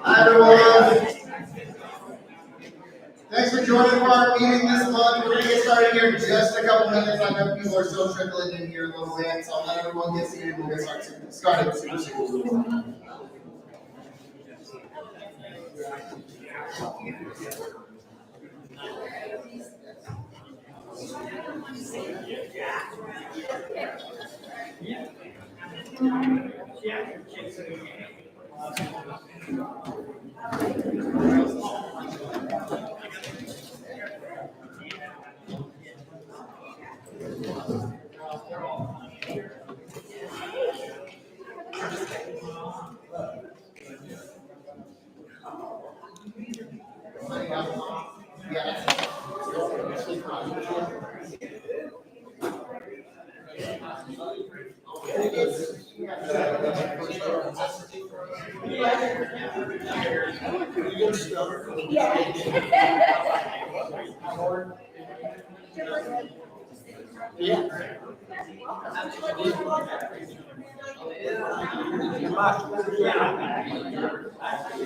Hi everyone. Thanks for joining for our meeting this month. We're going to get started here in just a couple minutes. I know people are still trickling in here a little bit, so I'll let everyone get seated. We'll get started soon.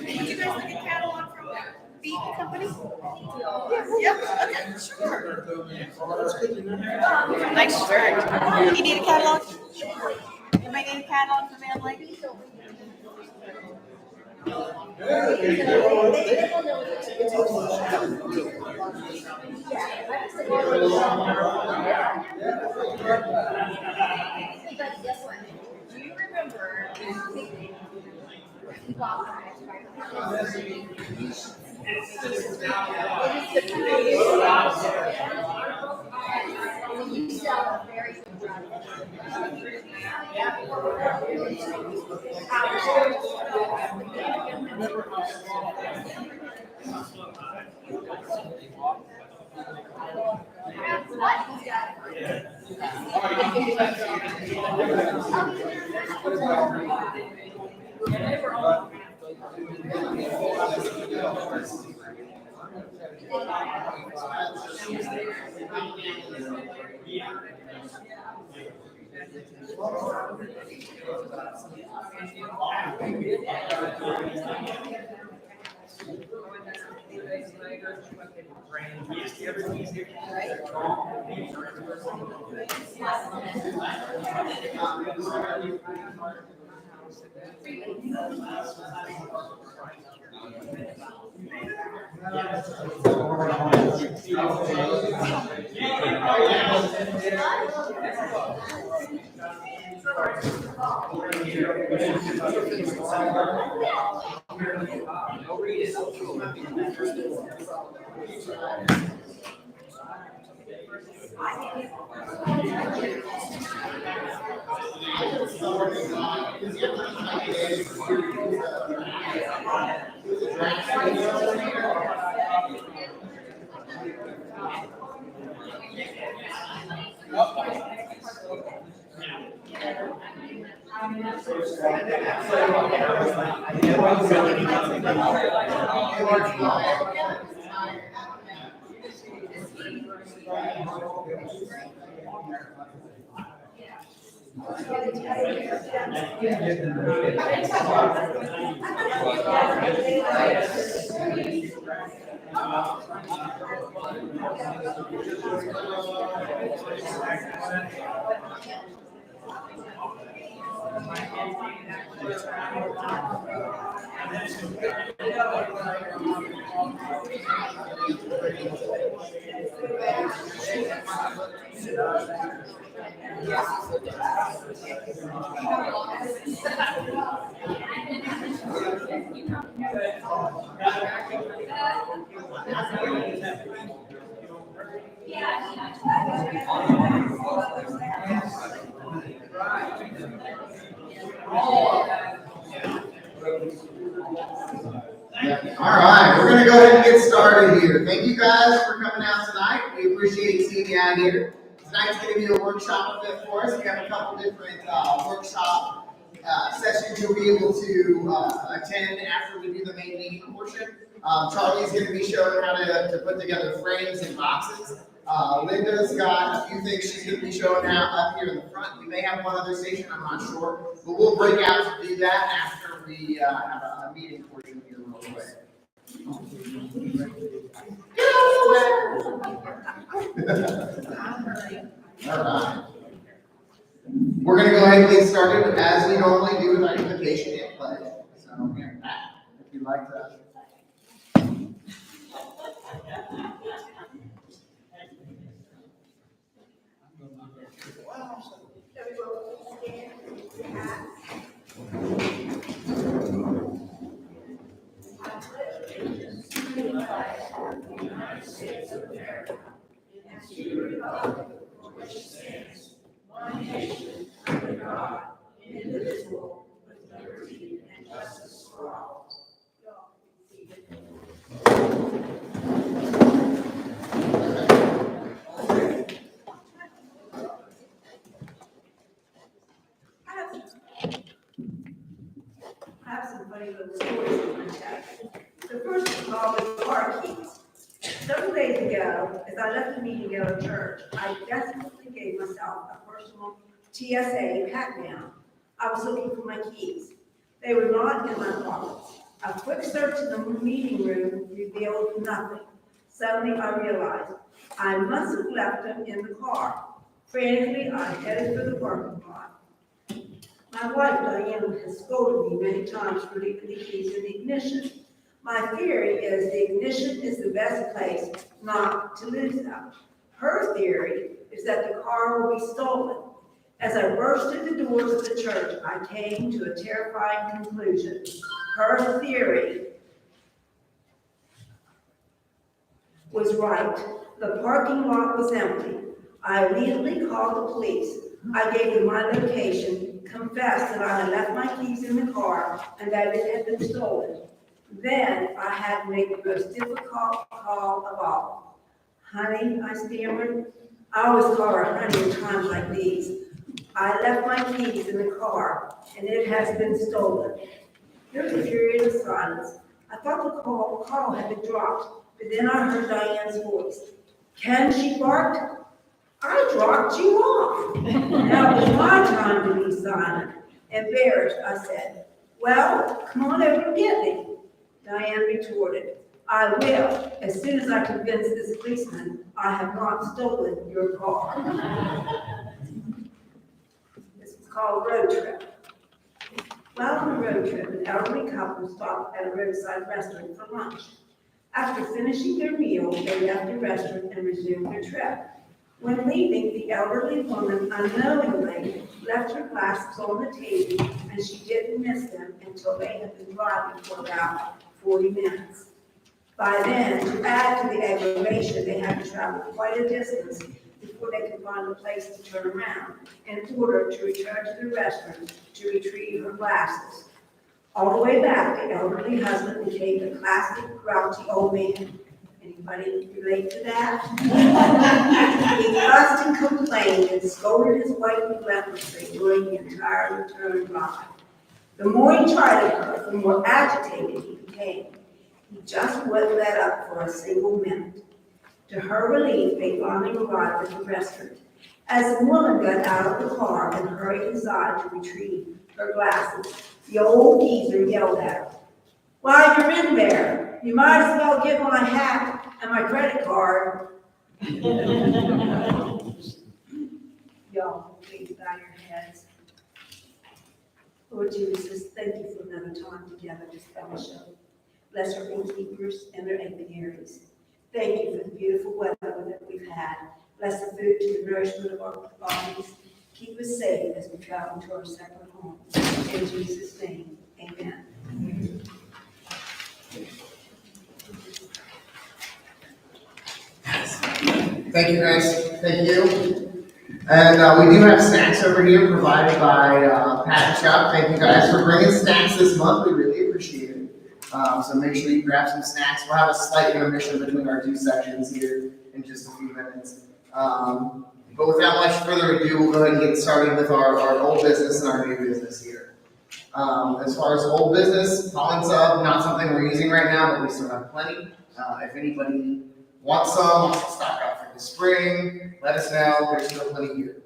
Did you guys look at catalog from Beeks company? Yep. Okay, sure. Nice shirt. You need a catalog? Anybody need a catalog for Van Lake? Do you remember? All right, we're going to go ahead and get started here. Thank you guys for coming out tonight. We appreciate seeing you out here. Tonight's going to be a workshop event for us. We have a couple different workshop sessions you'll be able to attend after we do the main meeting portion. Charlie's going to be showing how to put together frames and boxes. Linda's got a few things she's going to be showing out up here in the front. We may have one other station, I'm not sure. But we'll break out to do that after we have a meeting portion here real quick. All right. We're going to go ahead and get started as we normally do with our invocation and pledge. So, if you'd like to. One nation under God, indivisible, with liberty and justice for all. I have some funny little stories in my chat. The first of all is car keys. Several days ago, as I left the meeting to go to church, I definitely gave myself a personal TSA pat-down. I was looking for my keys. They were not in my pockets. A quick search in the meeting room revealed nothing. Suddenly I realized I must have left them in the car. Frantically, I headed for the parking lot. My wife, Diane, has scolded me many times for leaving the keys in the ignition. My theory is the ignition is the best place not to lose them. Her theory is that the car will be stolen. As I burst through the doors of the church, I came to a terrifying conclusion. Her theory was right. The parking lot was empty. I immediately called the police. I gave them my location, confessed that I had left my keys in the car and that it had been stolen. Then I had to make the most difficult call of all. Honey, I stammered. I always call her honey in times like these. I left my keys in the car and it has been stolen. There was a period of silence. I thought the call had been dropped, but then I heard Diane's voice. Ken, she barked. I dropped you off. Now it was my time to be silent. Embarrassed, I said, well, come on over and get me. Diane retorted, I will, as soon as I convince this policeman I have not stolen your car. This is called road trip. While on the road trip, an elderly couple stopped at a roadside restaurant for lunch. After finishing their meal, they left the restaurant and resumed their trip. When leaving, the elderly woman unknowingly left her glasses on the table, and she didn't miss them until they had been driving for about 40 minutes. By then, to add to the aggravation, they had to travel quite a distance before they could find a place to turn around in order to return to the restaurant to retrieve her glasses. All the way back, the elderly husband became a classic grouchy old man. Anybody relate to that? He fussed and complained and scolded his wife relentlessly during the entire return drive. The more he tried her, the more agitated he became. He just wouldn't let up for a single minute. To her relief, they finally arrived at the restaurant. As the woman got out of the car and hurried inside, outside to retrieve her glasses. The old geezer yelled at her, "While you're in there, you might as well get my hat and my credit card." Y'all, please bow your heads. Lord Jesus, thank you for another time together this fellowship. Bless our innkeepers and their apiaries. Thank you for the beautiful weather that we've had. Bless the food to the nourishment of our bodies. Keep us safe as we travel to our separate homes. In Jesus' name, amen. Thank you, guys. Thank you. And we do have snacks over here provided by Pat and Chuck. Thank you guys for bringing snacks this month. We really appreciate it. So make sure you grab some snacks. We'll have a slight intermission between our two sections here in just a few minutes. But without much further ado, we'll go ahead and get started with our old business and our new business here. As far as old business, pollen sub, not something we're using right now, but we still have plenty. If anybody wants to stock up for the spring, let us know. There's still plenty here.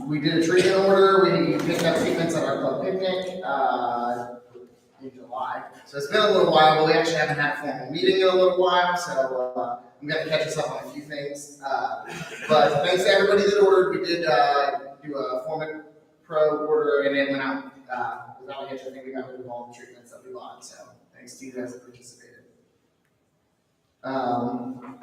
We did a treatment order. We picked up treatments at our club picnic in July. So it's been a little while, but we actually haven't had a formal meeting in a little while. So I'm going to catch us up on a few things. But thanks to everybody that ordered. We did do a Formic Pro order, and it went out without a hitch. I think we got rid of all the treatments that we bought. So thanks to you guys that participated.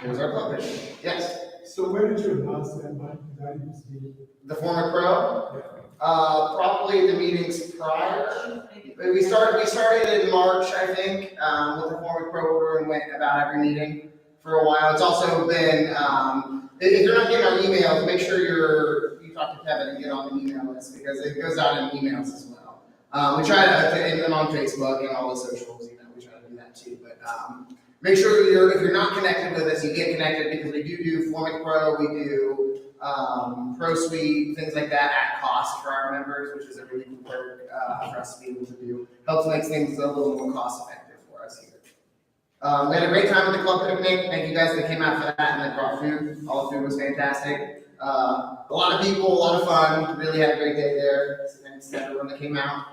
There's our club picnic. Yes? So where did you announce that by? Because I used to The Formic Pro? Probably the meetings prior. We started in March, I think, with the Formic Pro order and went about every meeting for a while. It's also been, if you're not getting our emails, make sure you talk to Kevin and get on the email list because it goes out in emails as well. We try to, and on Facebook and all the socials, we try to do that too. But make sure if you're not connected with us, you get connected because we do Formic Pro, we do Pro Suite, things like that at cost for our members, which is a really cool perk for us to be able to do. Helps make things a little more cost effective for us here. We had a great time at the club picnic. Thank you guys that came out for that and that brought food. All the food was fantastic. A lot of people, a lot of fun. Really had a great day there. So thanks to everyone that came out.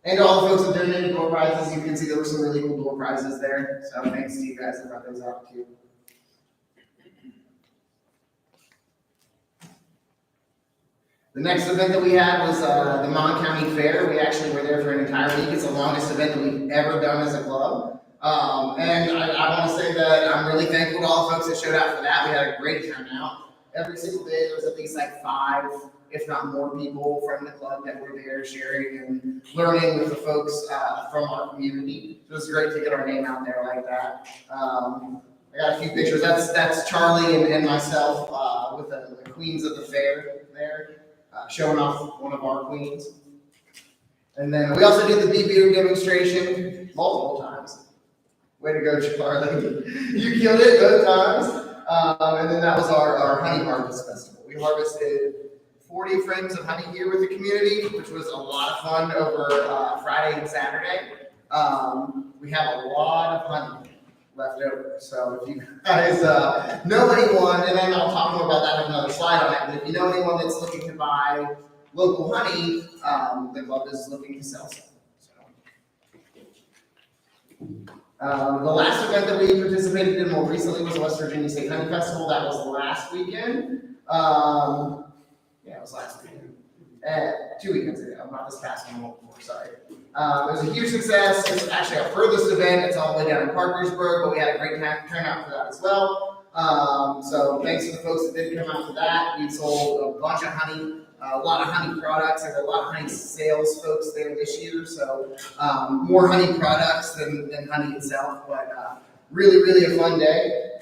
And to all the folks that donated door prizes. You can see there were some really cool door prizes there. So thanks to you guys that brought those out too. The next event that we had was the Mon County Fair. We actually were there for an entire week. It's the longest event that we've ever done as a club. And I want to say that I'm really thankful to all the folks that showed up for that. We had a great turnout. Every single day there was at least like 5, if not more people from the club that were there sharing and learning with the folks from our community. So it was great to get our name out there like that. I got a few pictures. That's Charlie and myself with the queens of the fair there. Showing off one of our queens. And then we also did the bee beer demonstration multiple times. Way to go, Charlie. You killed it both times. And then that was our honey harvest festival. We harvested 40 frames of honey here with the community, which was a lot of fun over Friday and Saturday. We have a lot of honey left over. So if you guys know anyone, and then I'll talk more about that in another slide on it, but if you know anyone that's looking to buy local honey, the club is looking to sell some. The last event that we participated in more recently was the West Virginia State Honey Festival. That was last weekend. Yeah, it was last weekend. 2 weekends ago, not this past one, before, sorry. It was a huge success. It's actually our furthest event. It's all the way down in Parkersburg, but we had a great turnout for that as well. So thanks to the folks that did come out for that. We sold a bunch of honey, a lot of honey products. There's a lot of honey sales folks there this year, so more honey products than honey itself, but really, really a fun day.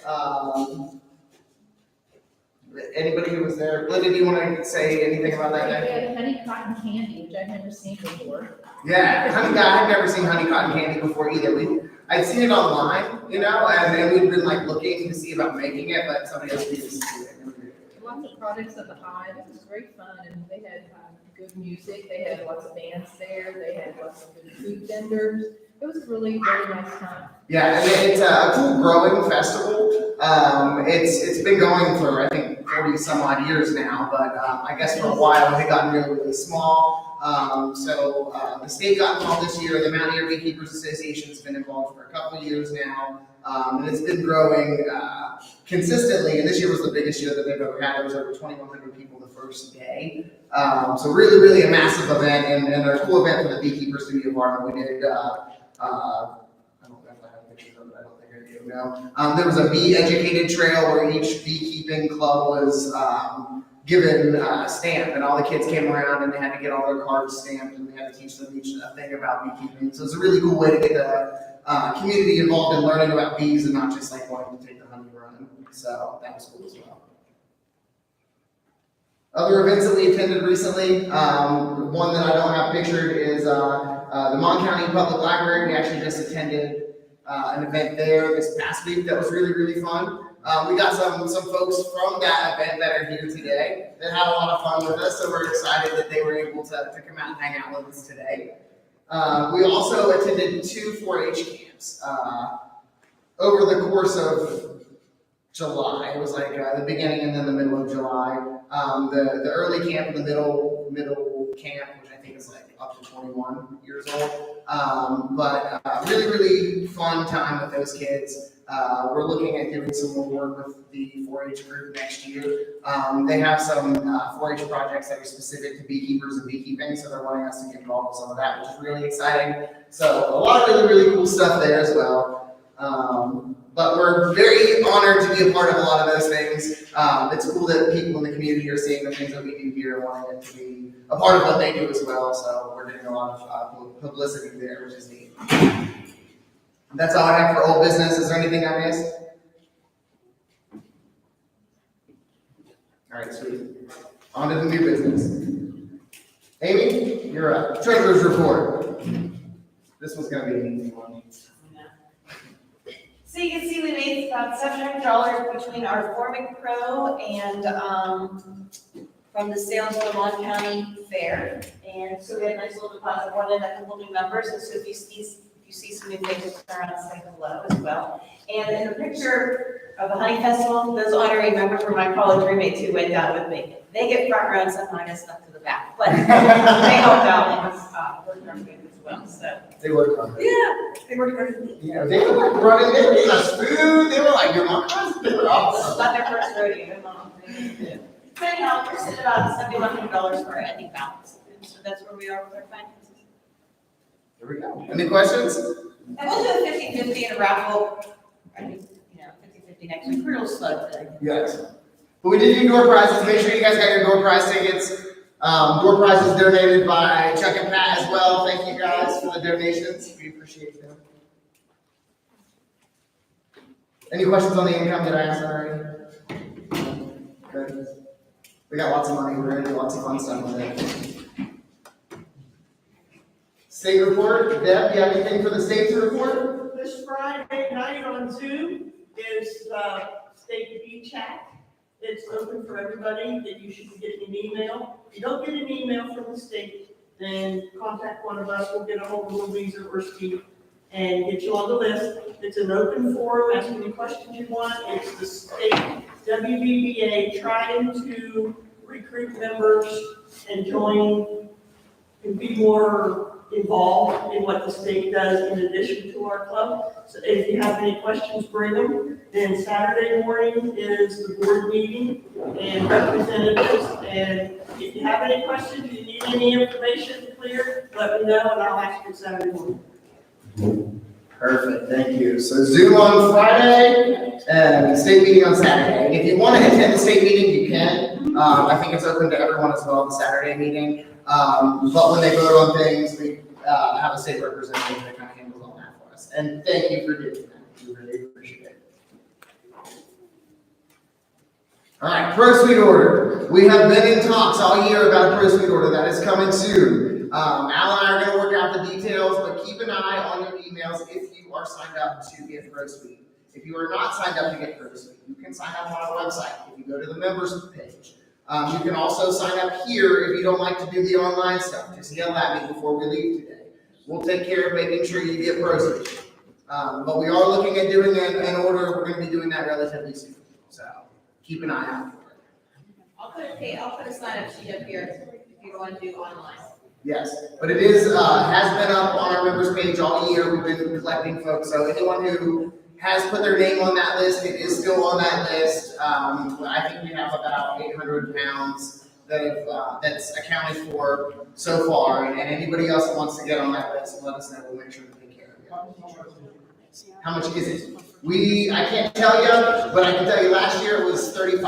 Anybody who was there, Linda, do you want to say anything about that day? We had honey cotton candy, which I've never seen before. Yeah, I've never seen honey cotton candy before either. I'd seen it online, and we'd been like looking to see about making it, but somebody else beat us to it. Lots of products at the hive. It was great fun, and they had good music. They had lots of bands there. They had lots of good food vendors. it was a really, really nice time. Yeah, and it's a cool growing festival. It's been going for, I think, 40 some odd years now, but I guess for a while it had gotten really, really small. So the state got involved this year. The Mountaineer Beekeepers Association has been involved for a couple of years now, and it's been growing consistently. And this year was the biggest year that they've ever had. There was over 2,100 people the first day. So really, really a massive event, and a cool event for the beekeepers to be a part of. We did. I don't know if I have pictures of it. I don't think I do. No. There was a bee educated trail where each beekeeping club was given a stamp, and all the kids came around and they had to get all their cards stamped, and we had to teach them each a thing about beekeeping. So it's a really cool way to get the community involved in learning about bees and not just like wanting to take the honey run. So that was cool as well. Other events that we attended recently, one that I don't have pictured is the Mon County Public Library. We actually just attended an event there this past week that was really, really fun. We got some folks from that event that are here today that had a lot of fun with us, so we're excited that they were able to come out and hang out with us today. We also attended 2 4-H camps over the course of July. It was like the beginning and then the middle of July. The early camp and the middle camp, which I think is like up to 21 years old. But really, really fun time with those kids. We're looking at doing some more work with the 4-H group next year. They have some 4-H projects that are specific to beekeepers and beekeeping, so they're wanting us to get involved with some of that, which is really exciting. So a lot of really, really cool stuff there as well. But we're very honored to be a part of a lot of those things. It's cool that people in the community are seeing the things that we do here and wanting it to be a part of what they do as well. So we're getting a lot of publicity there, which is neat. That's all I have for old business. Is there anything I missed? All right, sweet. On to the new business. Amy, you're up. Treasurer's report. This one's going to be an easy one. So you can see we made about $700 between our Forming Pro and from the sales of the Mon County Fair. And so we had a nice little deposit, brought in a couple new members. And so if you see some new faces, turn around and say hello as well. And in the picture of the Honey Festival, those honorary members were my college roommates who went down with me. They get front row and somehow I get stuck to the back. But they helped out and worked hard as well. So They worked on it. yeah, they worked hard with me. Yeah, they were like running, they were getting us food, they were like, your mom, they were awesome. Not their first rodeo, Mom. So anyhow, we're sitting about $7,100 for our ending balance. And so that's where we are with our finances. There we go. Any questions? And we'll do a 50-50 and a raffle, I mean, 50-50 next week. We're a little slow today. Yes. But we did do door prizes. Make sure you guys got your door prize tickets. Door prizes donated by Chuck and Pat as well. Thank you guys for the donations. We appreciate them. Any questions on the income that I asked already? Good. We got lots of money. We're going to do lots of fun stuff with it. State report. Deb, you have anything for the state to report? This Friday night on Zoom is the state bee chat. It's open for everybody, that you should be getting an email. If you don't get an email from the state, then contact one of us. We'll get a hold of Louisa or Steve and get you on the list. It's an open forum, ask any questions you want. It's the state WBBA trying to recruit members and join and be more involved in what the state does in addition to our club. So if you have any questions, bring them. Then Saturday morning is the board meeting and representatives. And if you have any questions, you need any information clear, let me know and I'll ask you Saturday morning. Perfect, thank you. So Zoom on Friday and state meeting on Saturday. And if you want to attend the state meeting, you can. I think it's open to everyone as well, the Saturday meeting. But when they vote on things, we have a state representative that kind of handles all that for us. And thank you for doing that. We really appreciate it. All right, pro suite order. We have been in talks all year about a pro suite order that is coming soon. Al and I are going to work out the details, but keep an eye on your emails if you are signed up to get pro suite. If you are not signed up to get pro suite, you can sign up on our website. If you go to the members page. You can also sign up here if you don't like to do the online stuff. Just yell at me before we leave today. we'll take care of making sure you get proceeds. But we are looking at doing an order, we're gonna be doing that relatively soon, so keep an eye out for it. I'll put a sign up sheet up here if you want to do online. Yes, but it is, has been up on our members page all year, we've been collecting folks, so anyone who has put their name on that list, it is still on that list. I think we have about 800 pounds that have, that's accounted for so far, and anybody else that wants to get on that list, let us know, we'll make sure to take care of you. How much is it? I can't tell you, but I can tell you last year it was $35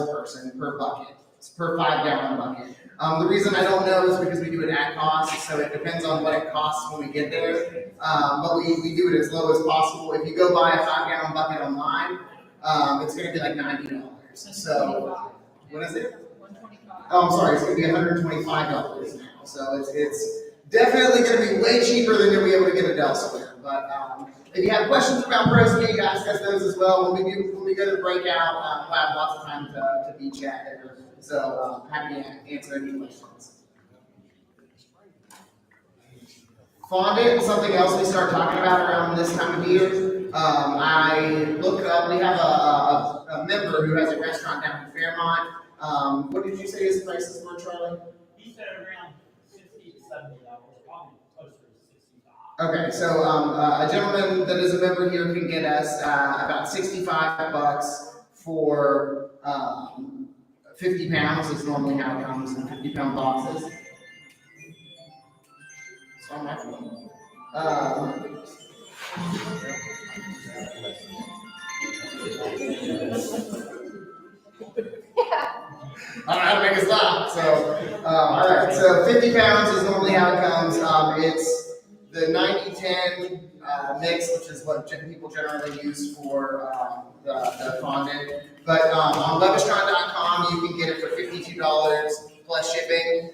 a person per bucket. It's per 5-gallon bucket. The reason I don't know is because we do it at cost, so it depends on what it costs when we get there. But we do it as low as possible. If you go buy a 5-gallon bucket online, it's gonna be like $90. So, what is it? Oh, I'm sorry, it's gonna be $125 now. So it's definitely gonna be way cheaper than you'll be able to get it elsewhere. But if you have questions about ProSpeed, ask us those as well. When we go to the breakout, we'll have lots of time to be chat there. So happy to answer any questions. Fondant is something else we start talking about around this time of year. I looked up, we have a member who has a restaurant down in Fairmont. What did you say his prices were, Charlie? He said around $60 to $70, probably closer to $65. Okay, so a gentleman that is a member here can get us about $65 for 50 pounds is normally how it comes in 50-pound boxes. It's on my phone. I don't know how to make it stop. So, all right. So 50 pounds is normally how it comes. It's the 90-10 mix, which is what people generally use for the fondant. But on levistrand.com, you can get it for $52 plus shipping.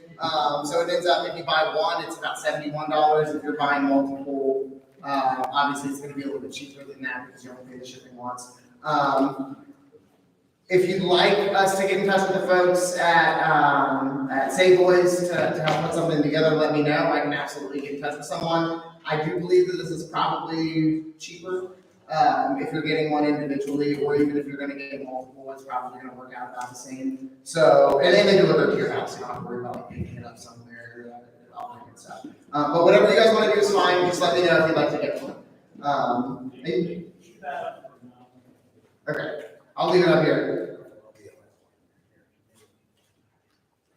So it ends up, if you buy one, it's about $71. If you're buying multiple, obviously it's going to be a little bit cheaper than that because you only pay the shipping once. If you'd like us to get in touch with the folks at Say Boys to help put something together, let me know. I can absolutely get in touch with someone. I do believe that this is probably cheaper if you're getting one individually, or even if you're going to get multiple, it's probably going to work out about the same. So, and then they deliver it to your house. You don't have to worry about picking it up somewhere, all that good stuff. But whatever you guys want to do is fine. Just let me know if you'd like to get one. Okay. I'll leave it up here.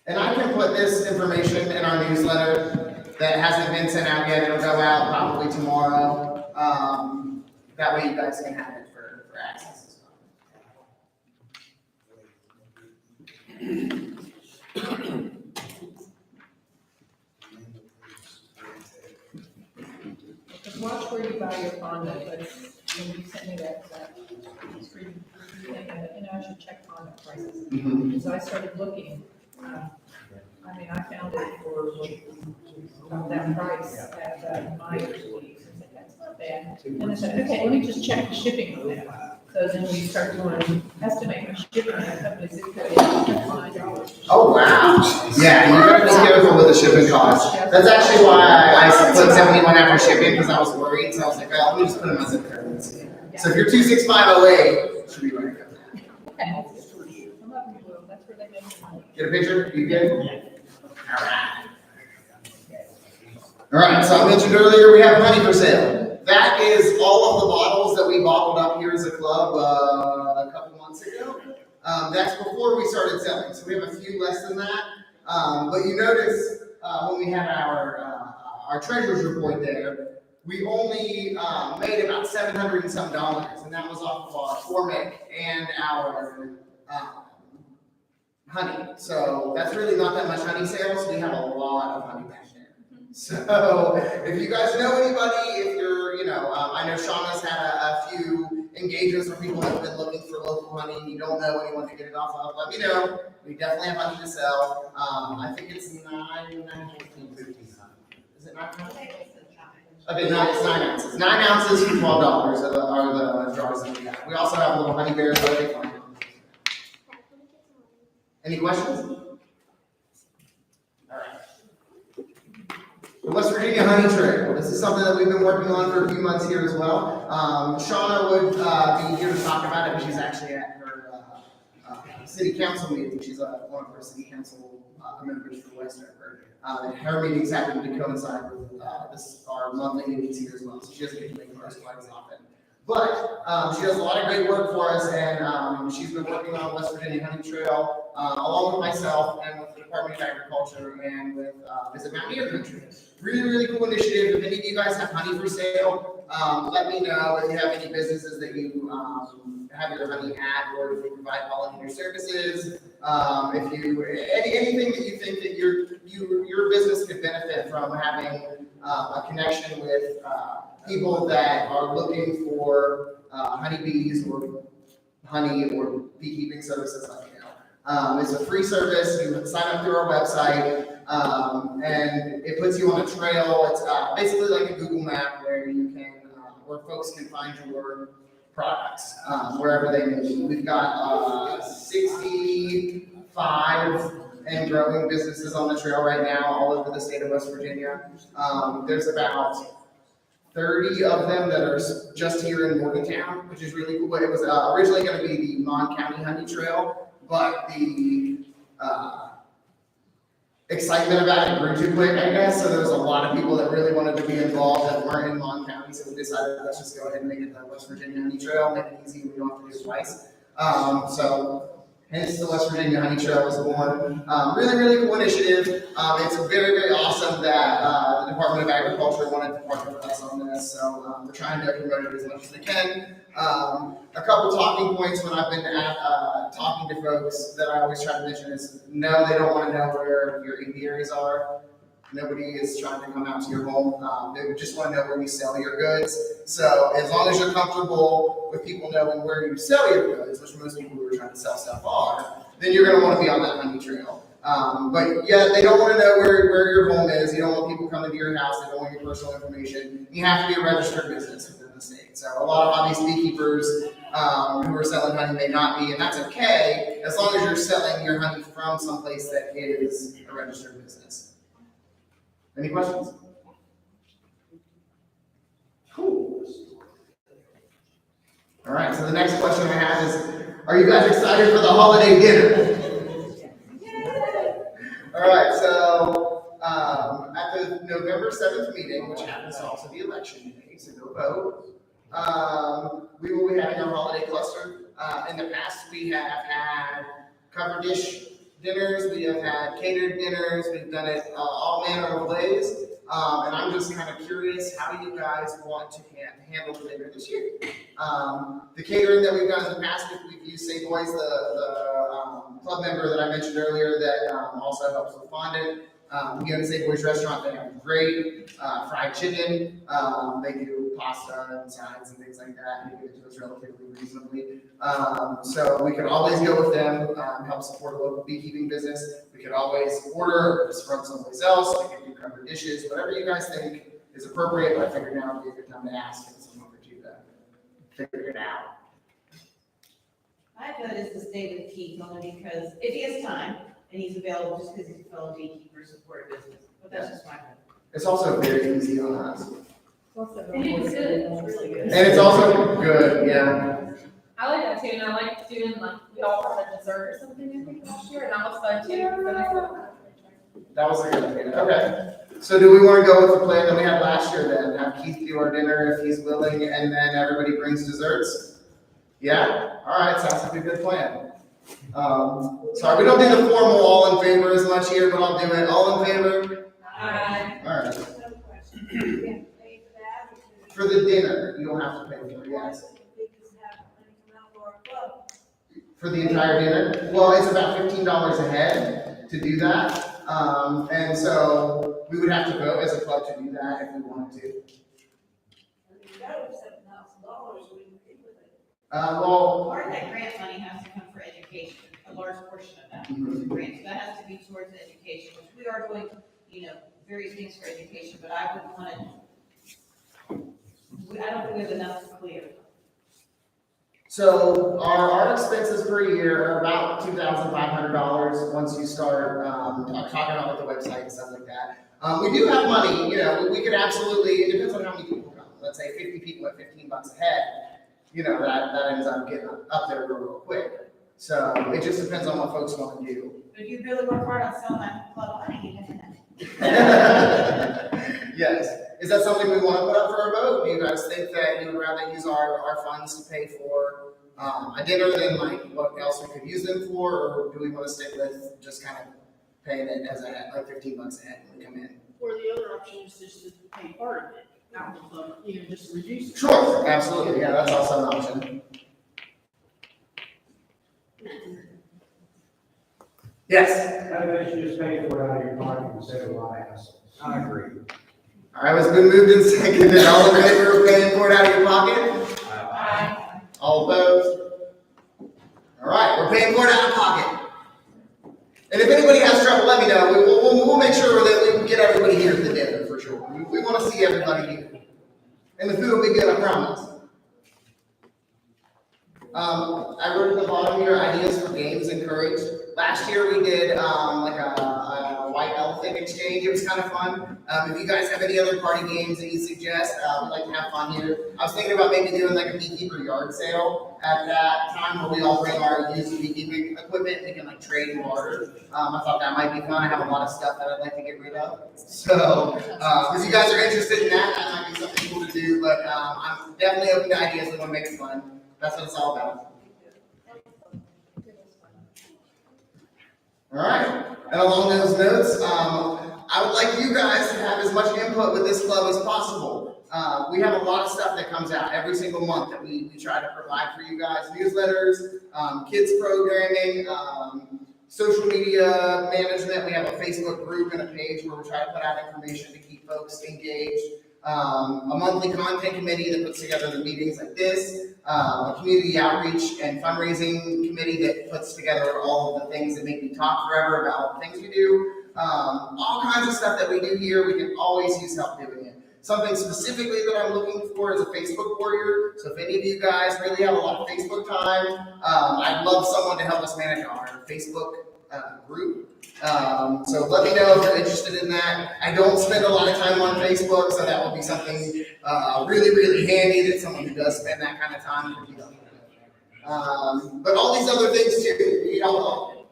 And I can put this information in our newsletter that hasn't been sent out yet. It'll go out probably tomorrow. That way you guys can have it for access as well. Just watch where you buy your fondant, but when you sent me that free thing, I should check fondant prices. Because I started looking, I found it for about that price at my Beeks. I said, that's not bad. And I said, okay, let me just check the shipping on that. So then we start doing, estimate my shipping, and a couple of zip codes, $5. Oh, wow. Yeah, you gotta be careful with the shipping costs. That's actually why I put 71 after shipping, because I was worried. So I was like, oh, let me just put in my zip code and see. So if you're 26508, it should be right. Okay. Some of them will, that's where they make the money. Get a picture? You good? All right. All right, so I mentioned earlier we have honey for sale. That is all of the bottles that we bottled up here as a club a couple months ago. That's before we started selling, so we have a few less than that. But you notice when we had our treasurer's report there, we only made about $700 and some, and that was off of our formic and our honey. So that's really not that much honey sales. We have a lot of honey back there. So if you guys know anybody, if you're, I know Shauna's had a few engagements where people have been looking for local honey and you don't know anyone to get it off of, let me know. We definitely have honey to sell. I think it's 9.15. Is it 9? Okay, no, it's 9 ounces. 9 ounces for $12 are the jars that we have. We also have little honey bears that they find. Any questions? All right. West Virginia Honey Trail. This is something that we've been working on for a few months here as well. Shauna would be here to talk about it, but she's actually at her city council meeting. She's one of our city council members for Westover. Her meetings happen to coincide with our monthly meetings here as well, so she doesn't get to make ours quite as often. But she does a lot of great work for us, and she's been working on West Virginia Honey Trail along with myself and with the Department of Agriculture and with Visit Mountaineer Country. Really, really cool initiative. If any of you guys have honey for sale, let me know. If you have any businesses that you have your honey at, or if you provide pollinator services, if you anything that you think that your business could benefit from having a connection with people that are looking for honeybees or honey or beekeeping services, let me know. It's a free service. You sign up through our website, and it puts you on a trail. It's basically like a Google map where you can, where folks can find your products wherever they may be. We've got 65 and growing businesses on the trail right now, all over the state of West Virginia. There's about 30 of them that are just here in Morgantown, which is really cool. It was originally going to be the Mon County Honey Trail, but the excitement about it grew too quick, I guess. So there was a lot of people that really wanted to be involved that weren't in Mon County, so we decided let's just go ahead and make it the West Virginia Honey Trail, make it easy. We don't have to do it twice. So hence the West Virginia Honey Trail was born. Really, really cool initiative. It's very, very awesome that the Department of Agriculture wanted to partner with us on this. So we're trying to promote it as much as we can. A couple talking points when I've been talking to folks that I always try to mention is, no, they don't want to know where your apiaries are. Nobody is trying to come out to your home. They just want to know where you sell your goods. So as long as you're comfortable with people knowing where you sell your goods, which most people who are trying to sell stuff are, then you're going to want to be on that honey trail. But yeah, they don't want to know where your home is. You don't want people coming to your house. They don't want your personal information. You have to be a registered business within the state. So a lot of hobbyist beekeepers who are selling honey may not be, and that's okay as long as you're selling your honey from someplace that is a registered business. Any questions? Cool. All right, so the next question I have is, are you guys excited for the holiday dinner? All right, so at the November 7th meeting, which happens to also be election day, so go vote, we will be having our holiday cluster. In the past, we have had cover dish dinners, we have had catered dinners, we've done it all manner of ways. And I'm just kind of curious, how do you guys want to handle the dinner this year? The catering that we've done in the past, we've used Say Boys, the club member that I mentioned earlier that also helps with fondant. We go to Say Boys restaurant, they have great fried chicken. They do pasta and sides and things like that, and they give it to us relatively reasonably. So we could always go with them, help support a local beekeeping business. We could always order from someplace else. We could do covered dishes, whatever you guys think is appropriate. But I figured now would be a good time to ask and someone for you to figure it out. I vote is to stay with Keith only because if he has time and he's available, just because he's a fellow beekeeper, support a business. But that's just my vote. It's also very easy on us. And it's good, it's really good. And it's also good, yeah. I like that too, and I like doing we offered a dessert or something I think last year, and that was fun too. That was a good idea. Okay. So do we want to go with the plan that we had last year then? Have Keith do our dinner if he's willing, and then everybody brings desserts? Yeah? All right, sounds like a good plan. Sorry, we don't do the formal all in favor as much here, but I'll do it. All in favor? Aye. All right. No question. You can't pay for that, or For the dinner, you don't have to pay for it, yes. we just have money come out for our club. For the entire dinner? Well, it's about $15 a head to do that. And so we would have to vote as a club to do that if we wanted to. I mean, that was $7,000, we can pay with it. Well, Part of that grant money has to come for education, a large portion of that grant. So that has to be towards education, which we are doing, various things for education, but I wouldn't want to, I don't think we have enough to clear. So our expenses per year are about $2,500 once you start, talking about like the website and stuff like that. We do have money, we could absolutely, it depends on how many people come. Let's say 50 people at $15 a head, that ends up getting up there real quick. So it just depends on what folks want to do. If you really work hard on selling that club money, Yes. Is that something we want to put up for a vote? Do you guys think that you would rather use our funds to pay for a dinner than like what else we could use them for, or do we want to stick with just kind of paying it as like $15 a head when we come in? Or the other option is just to pay part of it, out of the club, just reduce it. Sure, absolutely. Yeah, that's also an option. Yes. I think you should just pay for it out of your pocket instead of my hassle. I agree. All right, it's been moved and seconded. All in favor of paying for it out of your pocket? Aye. All opposed? All right, we're paying for it out of pocket. And if anybody has trouble, let me know. We'll make sure that we can get everybody here at the dinner for sure. We want to see everybody here. And the food will be good, I promise. I wrote at the bottom here, ideas for games encouraged. Last year we did like a white elephant exchange. It was kind of fun. If you guys have any other party games that you suggest, we'd like to have fun here. I was thinking about maybe doing like a beekeeper yard sale at that time where we all bring our used beekeeping equipment. We can like trade and barter. I thought that might be fun. I have a lot of stuff that I'd like to get rid of. So if you guys are interested in that, that might be something cool to do. But I'm definitely open to ideas. We want to make it fun. That's what it's all about. All right, and along those notes, I would like you guys to have as much input with this club as possible. We have a lot of stuff that comes out every single month that we try to provide for you guys. Newsletters, kids programming, social media management. We have a Facebook group and a page where we try to put out information to keep folks engaged. A monthly content committee that puts together the meetings like this, a community outreach and fundraising committee that puts together all of the things that make me talk forever about all the things we do. All kinds of stuff that we do here, we can always use help doing it. Something specifically that I'm looking for is a Facebook warrior. So if any of you guys really have a lot of Facebook time, I'd love someone to help us manage our Facebook group. So let me know if you're interested in that. I don't spend a lot of time on Facebook, so that will be something really, really handy that someone who does spend that kind of time can do. But all these other things too, you know.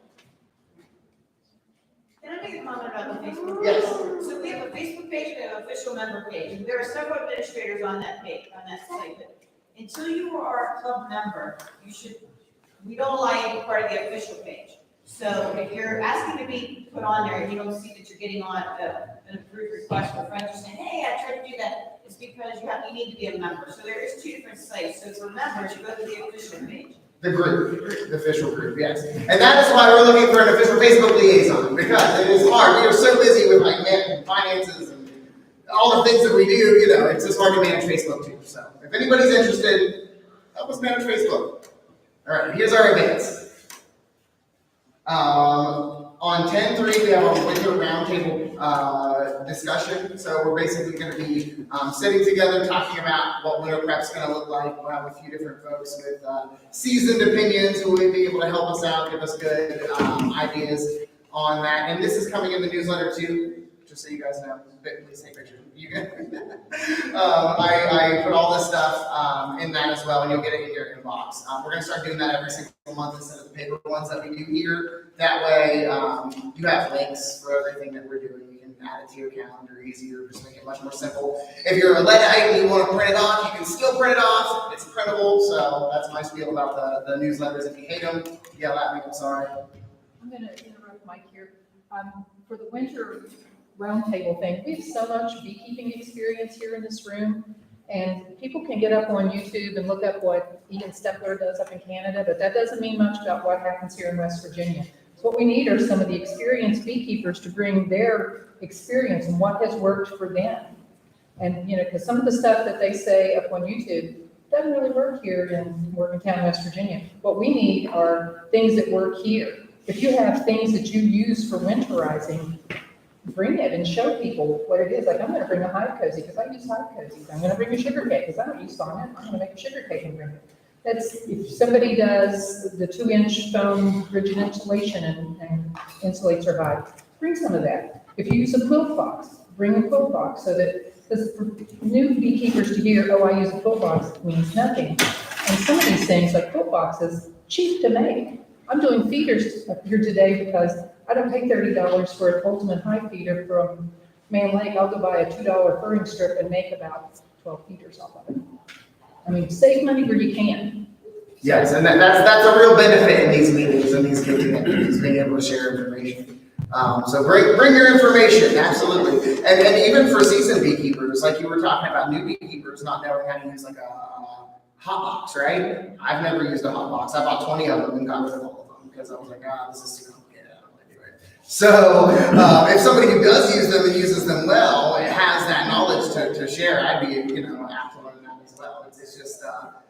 Can I make a comment about the Facebook? Yes. So we have a Facebook page, we have an official member page, and there are several administrators on that page, on that site. But until you are a club member, we don't allow you to be part of the official page. So if you're asking to be put on there and you don't see that you're getting on an approved request for friends, you're saying, hey, I tried to do that, it's because you need to be a member. So there is two different sites. So for members, you go to the official page. The group, the official group, yes. And that is why we're looking for an official Facebook liaison, because it is hard. We are so busy with like finances and all the things that we do, it's just hard to manage Facebook too. So if anybody's interested, help us manage Facebook. All right, here's our events. On 10/3, we have our winter roundtable discussion. So we're basically going to be sitting together talking about what winter prep's going to look like. We'll have a few different folks with seasoned opinions who will be able to help us out, give us good ideas on that. And this is coming in the newsletter too, just so you guys know. Please take pictures. You guys. I put all this stuff in that as well, and you'll get it in your inbox. We're going to start doing that every single month instead of the paper ones that we do here. That way, you have links for everything that we're doing. You can add it to your calendar easier, just make it much more simple. If you're a Luddite and you want to print it off, you can still print it off. It's printable, so that's my spiel about the newsletters. If you hate them, yell at me. I'm sorry. I'm going to interrupt Mike here. For the winter roundtable thing, we have so much beekeeping experience here in this room, and people can get up on YouTube and look up what Ian Stepler does up in Canada, but that doesn't mean much about what happens here in West Virginia. So what we need are some of the experienced beekeepers to bring their experience and what has worked for them. And, because some of the stuff that they say up on YouTube doesn't really work here in Morgantown, West Virginia. What we need are things that work here. If you have things that you use for winterizing, bring it and show people what it is. Like, I'm going to bring a hive cozy because I use hive cozies. I'm going to bring a sugar cake because I don't use sauna. I'm going to make a sugar cake and bring it. if somebody does the 2-inch foam rigid insulation and insulates their hive, bring some of that. If you use a quilt box, bring a quilt box so that, because for new beekeepers to hear, oh, I use a quilt box, means nothing. And some of these things, like quilt boxes, cheap to make. I'm doing feeders up here today because I don't pay $30 for an ultimate hive feeder from Man Lake. I'll go buy a $2 furring strip and make about 12 feeders off of it. I mean, save money where you can. Yes, and that's a real benefit in these meetings and these meetings, being able to share information. So bring your information, absolutely. And even for seasoned beekeepers, like you were talking about, new beekeepers not knowing how to use like a hot box, right? I've never used a hot box. I bought 20 of them and got rid of all of them because I was like, this is too complicated. I don't want to do it. So if somebody who does use them and uses them well, it has that knowledge to share, I'd be, apt to learn that as well. It's just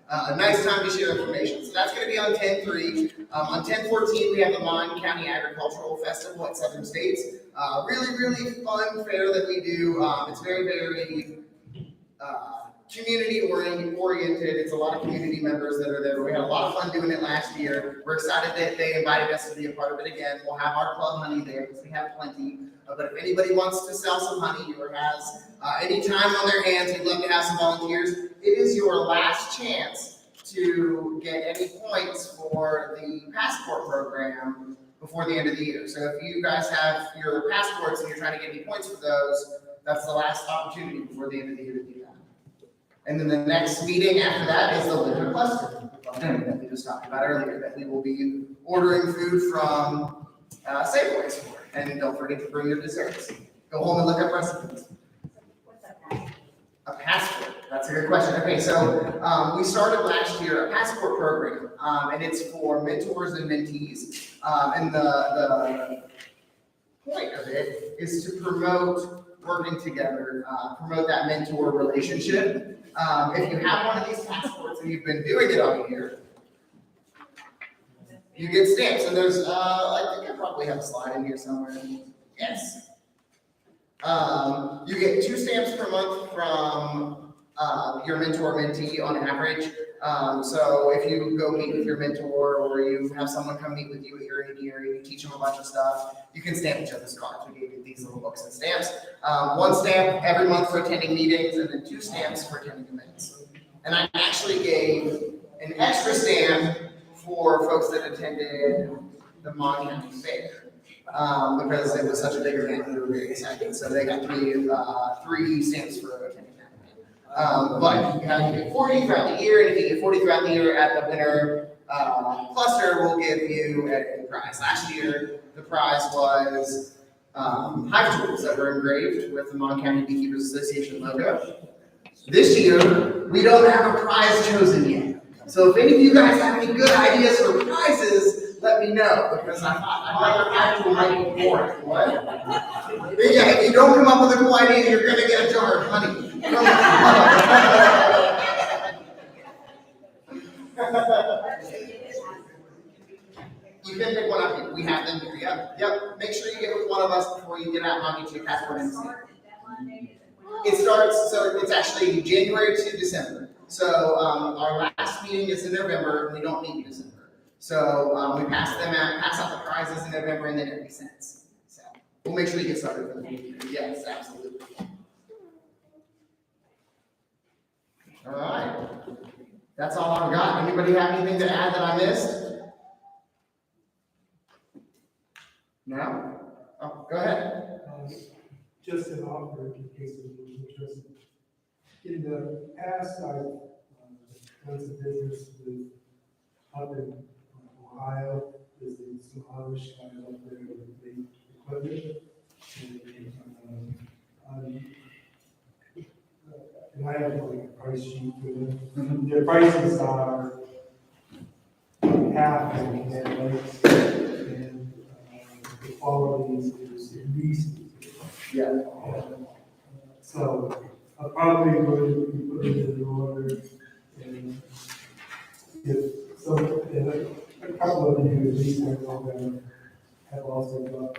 a nice time to share information. So that's going to be on 10/3. On 10/14, we have the Mon County Agricultural Festival at Southern States. Really, really fun fair that we do. It's very, very community oriented. It's a lot of community members that are there. We had a lot of fun doing it last year. We're excited that they invited us to be a part of it again. We'll have our club honey there because we have plenty. But if anybody wants to sell some honey or has any time on their hands, we'd love to have some volunteers. It is your last chance to get any points for the passport program before the end of the year. So if you guys have your passports and you're trying to get any points for those, that's the last opportunity before the end of the year to do that. And then the next meeting after that is the winter cluster that we just talked about earlier, that we will be ordering food from Safeways for. And don't forget to bring your desserts. Go home and look up recipes. A passport. That's a good question. Okay, so we started last year a passport program, and it's for mentors and mentees. And the point of it is to promote working together, promote that mentor relationship. If you have one of these passports and you've been doing it all year, you get stamps. And there's, I think I probably have a slide in here somewhere. Yes. You get 2 stamps per month from your mentor-mentee on average. So if you go meet with your mentor or you have someone come meet with you at your apiary, you teach them a bunch of stuff, you can stamp each other's cards. We gave you these little books and stamps. 1 stamp every month for attending meetings and then 2 stamps for attending events. And I actually gave an extra stamp for folks that attended the Mon County Fair. Because it was such a big event, we were very excited. So they got 3 stamps for attending that event. But you get 40 throughout the year, and if you get 40 throughout the year at the winter cluster, we'll give you a prize. Last year, the prize was hive tools that were engraved with the Mon County Beekeepers Association logo. This year, we don't have a prize chosen yet. So if any of you guys have any good ideas for prizes, let me know, because I thought hive tool might be for it. What? Yeah, if you don't come up with a cool idea, you're gonna get a jar of honey. You can pick one up. We have them here. Yep. Make sure you get with one of us before you get out and I'll get you a passport and see. It starts, so it's actually January to December. So our last meeting is in November, and we don't meet in December. So we pass out the prizes in November, and then it resets. So we'll make sure you get started for the meeting. Yes, absolutely. All right. That's all I've got. Anybody have anything to add that I missed? No? Oh, go ahead. Just an offer in case you're interested. In the past, I've done some business with up in Ohio. There's some Irish guys up there with the equipment. And I have like a price sheet for them. Their prices are half of the Canadian rates, and the quality is at least. Yeah. So I'll probably going to be putting in an order, and if some, and a couple of you at least I know that have also got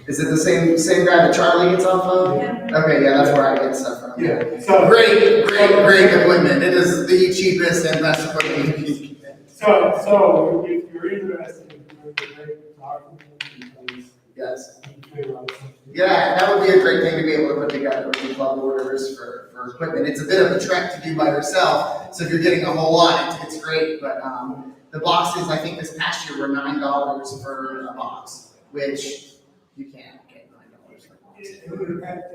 Is it the same guy that Charlie gets off of? Okay, yeah, that's where I get stuff from. Yeah, so. Great equipment. It is the cheapest and best equipment you can get. So if you're interested in doing the great document, because Yes. you can figure out something. Yeah, that would be a great thing to be able to put together with the club orders for equipment. It's a bit of a trek to do by yourself, so if you're getting a whole lot, it's great. But the boxes, I think this past year were $9 for a box, which you can't get $9 for a box.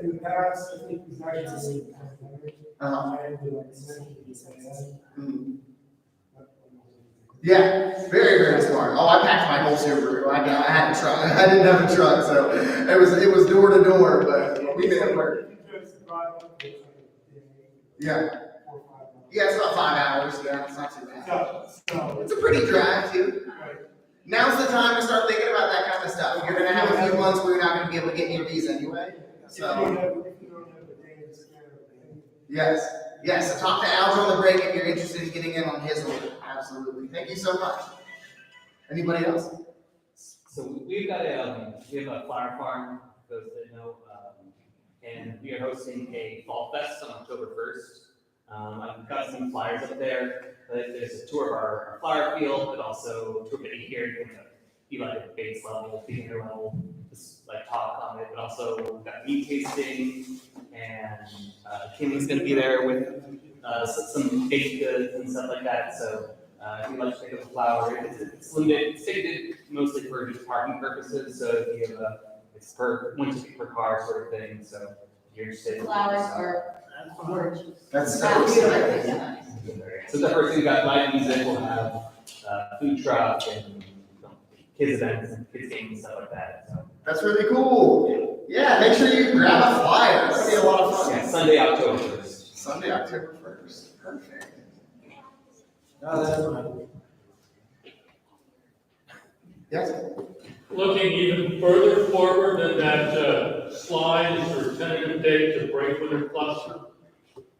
In the past, I think it's actually in the pandemic. Uh-huh. I had to like essentially say Mhm. Yeah, very, very smart. Oh, I packed my whole Subaru. I had a truck. I didn't have a truck, so it was door to door, but we made it work. Yeah. Yeah, it's about 5 hours. Yeah, it's not too bad. So, It's a pretty drive too. right. Now's the time to start thinking about that kind of stuff. You're gonna have a few months where you're not gonna be able to get in your V's anyway. If you don't So, have the day to spare, yes, yes. So talk to Alge on the break if you're interested in getting in on his order. Absolutely. Thank you so much. Anybody else? So we've got we have a flower farm, those that know, and we are hosting a fall fest on October 1st. I've got some flyers up there. There's a tour of our flower field, but also a tour of the apiary, be like a base level, beginner level, just like talk on it, but also we've got meat tasting, and Kimmy's gonna be there with some baked goods and stuff like that. So if you'd like to pick up a flower, it's limited, it's ticketed mostly for just parking purposes. So if you have it's per one ticket per car sort of thing. So if you're interested. Flowers are That's so exciting. So the first thing, we got live music, we'll have food truck and kids events and kids games and stuff like that. So That's really cool. Yeah, make sure you grab a flyer. That'll be a lot of fun. yeah, Sunday, October 1st. Sunday, October 1st. Perfect. No, that's fine. Yes? Looking even further forward than that slide is your tentative date to break with your cluster.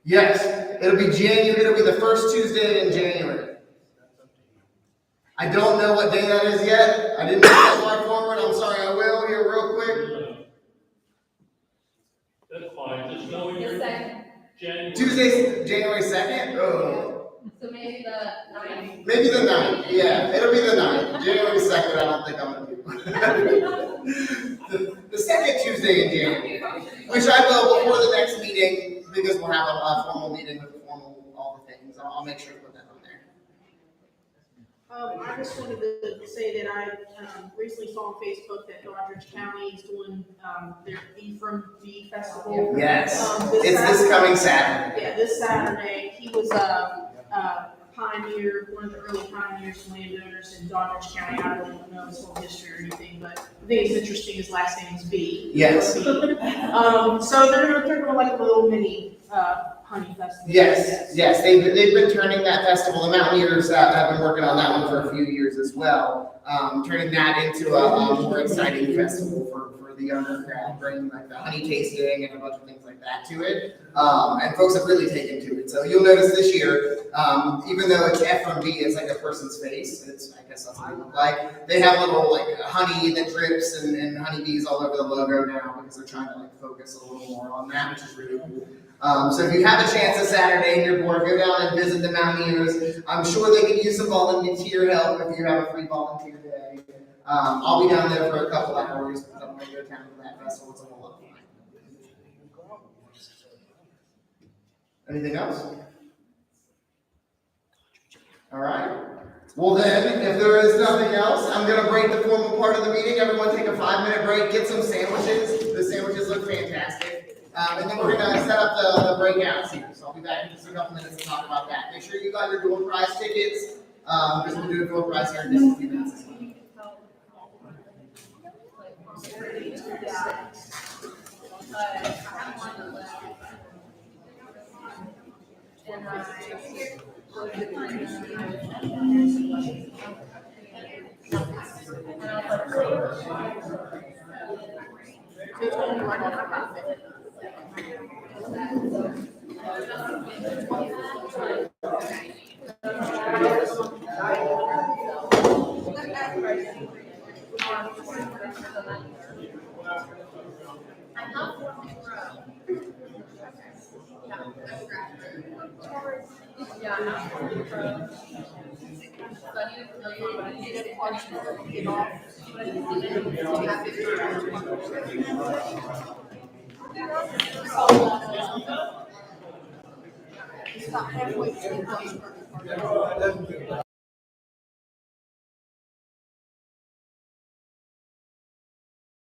Yes. It'll be the first Tuesday in January. I don't know what day that is yet. I didn't put that slide forward. I'm sorry, I will here real quick. That's fine, just knowing The your second, January. Tuesday, January 2nd? Oh. so maybe the 9th. Maybe the 9th. Yeah, it'll be the 9th. January 2nd, I don't think I'm going to do. the second Tuesday in January. Which I will before the next meeting, because we'll have a formal meeting with all the things. I'll make sure to put that on there. I just wanted to say that I recently saw on Facebook that Doddridge County is doing their Ephraim Bee Festival. Yes, This it's this Saturday. coming Saturday. Yeah, this Saturday. He was a pioneer, one of the early pioneers and landowners in Doddridge County. I don't know his whole history or anything, but I think it's interesting. His last name is Bee. Yes. So they're doing like a little mini honey festival. Yes, they've been turning that festival. The Mountaineers have been working on that one for a few years as well, turning that into a more exciting festival for the younger crowd, bringing like the honey tasting and a bunch of things like that to it. And folks have really taken to it. So you'll notice this year, even though it's F&B, it's like a person's face. I guess that's what it look like. They have little like honey that drips and honeybees all over the logo now because they're trying to like focus a little more on that, which is really cool. So if you have a chance this Saturday and you're bored, go down and visit the Mountaineers. I'm sure they could use some volunteer help if you have a free volunteer day. I'll be down there for a couple hours because I'm going to go down to that festival. It's a whole lot of fun. Anything else? All right. Well then, if there is nothing else, I'm going to break the formal part of the meeting. Everyone take a 5-minute break, get some sandwiches. The sandwiches look fantastic. And then we're going to set up the breakouts here. So I'll be back in just a couple minutes to talk about that. Make sure you got your door prize tickets. Because we'll do a door prize here in just a few minutes as well. I'm not forming pro. Yeah, that's correct. Yeah, I'm not forming pro. So I need to really want to Get a partial, get off. It's about halfway through the